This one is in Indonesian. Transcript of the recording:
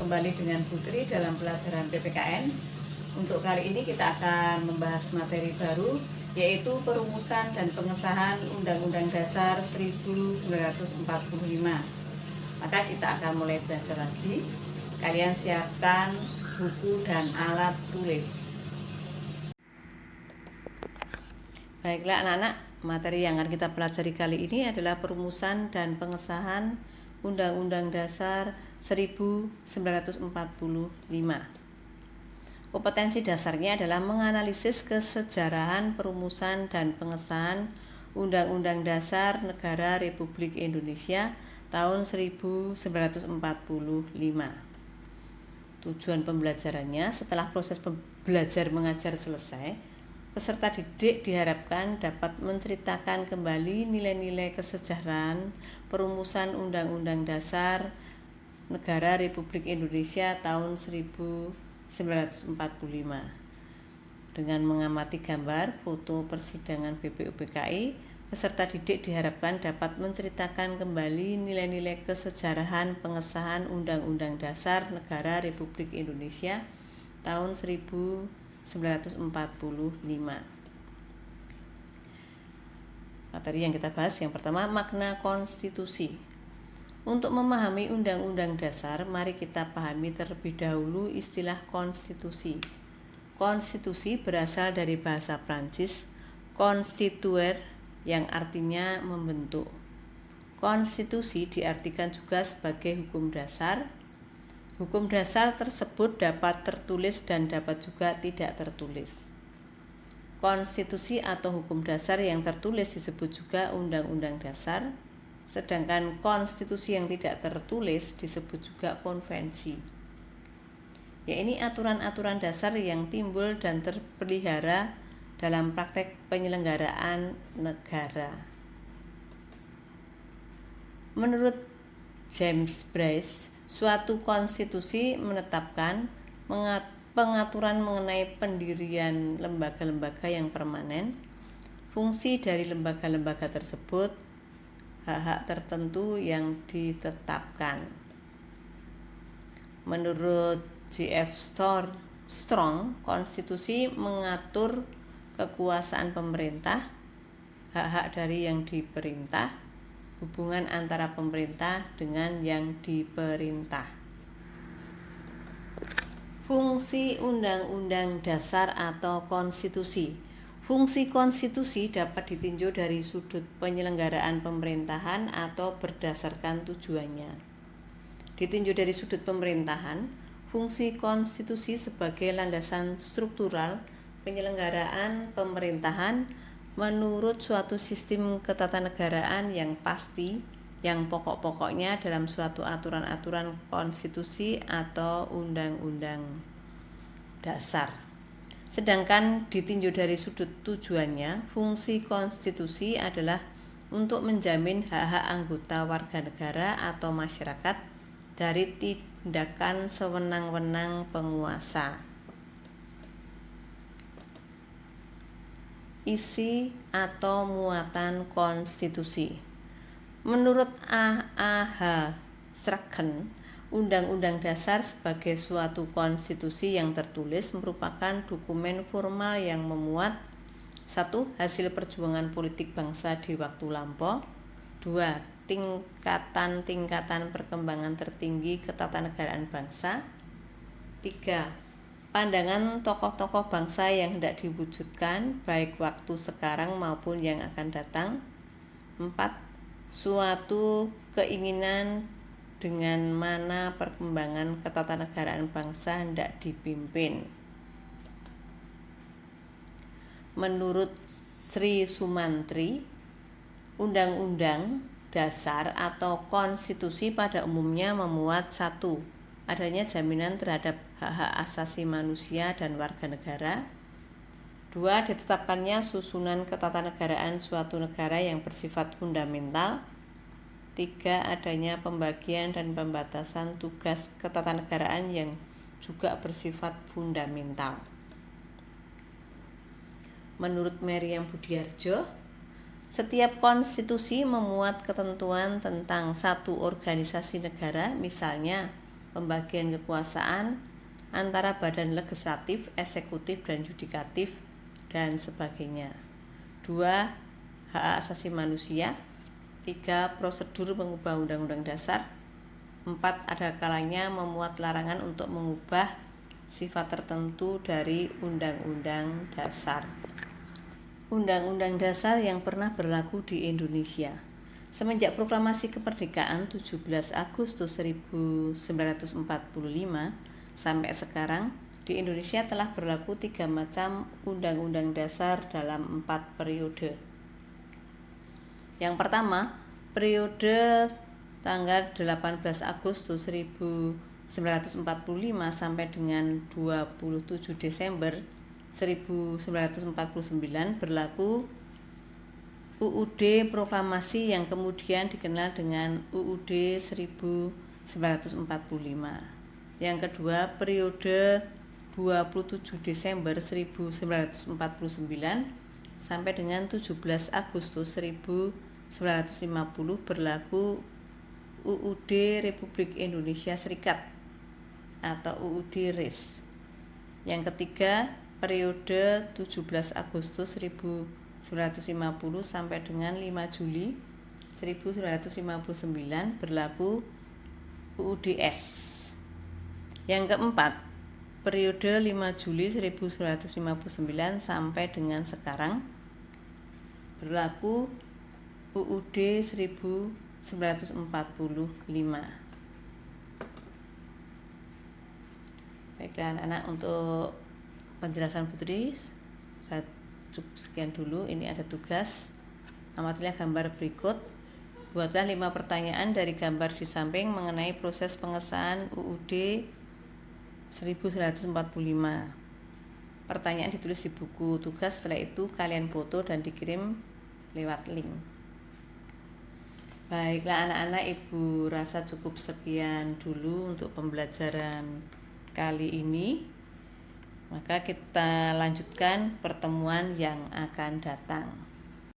kembali dengan Putri dalam pelajaran PPKN. Untuk kali ini kita akan membahas materi baru, yaitu perumusan dan pengesahan Undang-Undang Dasar 1945. Maka kita akan mulai belajar lagi. Kalian siapkan buku dan alat tulis. Baiklah anak-anak, materi yang akan kita pelajari kali ini adalah perumusan dan pengesahan Undang-Undang Dasar 1945. Kompetensi dasarnya adalah menganalisis kesejarahan perumusan dan pengesahan Undang-Undang Dasar Negara Republik Indonesia tahun 1945. Tujuan pembelajarannya, setelah proses belajar mengajar selesai, peserta didik diharapkan dapat menceritakan kembali nilai-nilai kesejarahan perumusan Undang-Undang Dasar Negara Republik Indonesia tahun 1945 dengan mengamati gambar, foto persidangan BPUPKI. Peserta didik diharapkan dapat menceritakan kembali nilai-nilai kesejarahan pengesahan Undang-Undang Dasar Negara Republik Indonesia tahun 1945. Materi yang kita bahas yang pertama, makna konstitusi. Untuk memahami Undang-Undang Dasar, mari kita pahami terlebih dahulu istilah konstitusi. Konstitusi berasal dari bahasa Prancis constituer, yang artinya membentuk. Konstitusi diartikan juga sebagai hukum dasar. Hukum dasar tersebut dapat tertulis dan dapat juga tidak tertulis. Konstitusi atau hukum dasar yang tertulis disebut juga Undang-Undang Dasar, sedangkan konstitusi yang tidak tertulis disebut juga konvensi. Ya, ini aturan-aturan dasar yang timbul dan terpelihara dalam praktek penyelenggaraan negara. Menurut James Bryce, suatu konstitusi menetapkan pengaturan mengenai pendirian lembaga-lembaga yang permanen, fungsi dari lembaga-lembaga tersebut, hak-hak tertentu yang ditetapkan. Menurut J.F. Strong, konstitusi mengatur kekuasaan pemerintah, hak-hak dari yang diperintah, hubungan antara pemerintah dengan yang diperintah. Fungsi Undang-Undang Dasar atau konstitusi. Fungsi konstitusi dapat ditinjau dari sudut penyelenggaraan pemerintahan atau berdasarkan tujuannya. Ditinjau dari sudut pemerintahan, fungsi konstitusi sebagai landasan struktural penyelenggaraan pemerintahan menurut suatu sistem ketatanegaraan yang pasti, yang pokok-pokoknya dalam suatu aturan-aturan konstitusi atau undang-undang dasar. Sedangkan ditinjau dari sudut tujuannya, fungsi konstitusi adalah untuk menjamin hak-hak anggota warga negara atau masyarakat dari tindakan sewenang-wenang penguasa. Isi atau muatan konstitusi. Menurut A.H. Strachan, Undang-Undang Dasar sebagai suatu konstitusi yang tertulis merupakan dokumen formal yang memuat 1. Hasil perjuangan politik bangsa di waktu lampau. 2. Tingkatan-tingkatan perkembangan tertinggi ketatanegaraan bangsa. 3. Pandangan tokoh-tokoh bangsa yang hendak diwujudkan baik waktu sekarang maupun yang akan datang. 4. Suatu keinginan dengan mana perkembangan ketatanegaraan bangsa hendak dipimpin. Menurut Sri Sumantri, Undang-Undang Dasar atau konstitusi pada umumnya memuat 1. Adanya jaminan terhadap hak-hak asasi manusia dan warga negara. 2. Ditetapkannya susunan ketatanegaraan suatu negara yang bersifat fundamental. 3. Adanya pembagian dan pembatasan tugas ketatanegaraan yang juga bersifat fundamental. Menurut Meriam Budiarjo, setiap konstitusi memuat ketentuan tentang satu organisasi negara, misalnya pembagian kekuasaan antara badan legislatif, eksekutif, dan yudikatif, dan sebagainya. 2. Hak asasi manusia. 3. Prosedur mengubah undang-undang dasar. 4. Ada kalanya memuat larangan untuk mengubah sifat tertentu dari undang-undang dasar. Undang-undang dasar yang pernah berlaku di Indonesia. Semenjak proklamasi kemerdekaan 17 Agustus 1945 sampai sekarang, di Indonesia telah berlaku 3 macam undang-undang dasar dalam 4 periode. Yang pertama, periode tanggal 18 Agustus 1945 sampai dengan 27 Desember 1949 berlaku UUD proklamasi yang kemudian dikenal dengan UUD 1945. Yang kedua, periode 27 Desember 1949 sampai dengan 17 Agustus 1950 berlaku UUD Republik Indonesia Serikat atau UUD RIS. Yang ketiga, periode 17 Agustus 1950 sampai dengan 5 Juli 1959 berlaku UUDS. Yang keempat, periode 5 Juli 1959 sampai dengan sekarang berlaku UUD 1945. Baiklah anak-anak, untuk penjelasan Putri saya cukup sekian dulu. Ini ada tugas, amatilah gambar berikut. Buatlah 5 pertanyaan dari gambar di samping mengenai proses pengesahan UUD 1945. Pertanyaan ditulis di buku tugas, setelah itu kalian foto dan dikirim lewat link. Baiklah anak-anak, Ibu rasa cukup sekian dulu untuk pembelajaran kali ini. Maka kita lanjutkan pertemuan yang akan datang.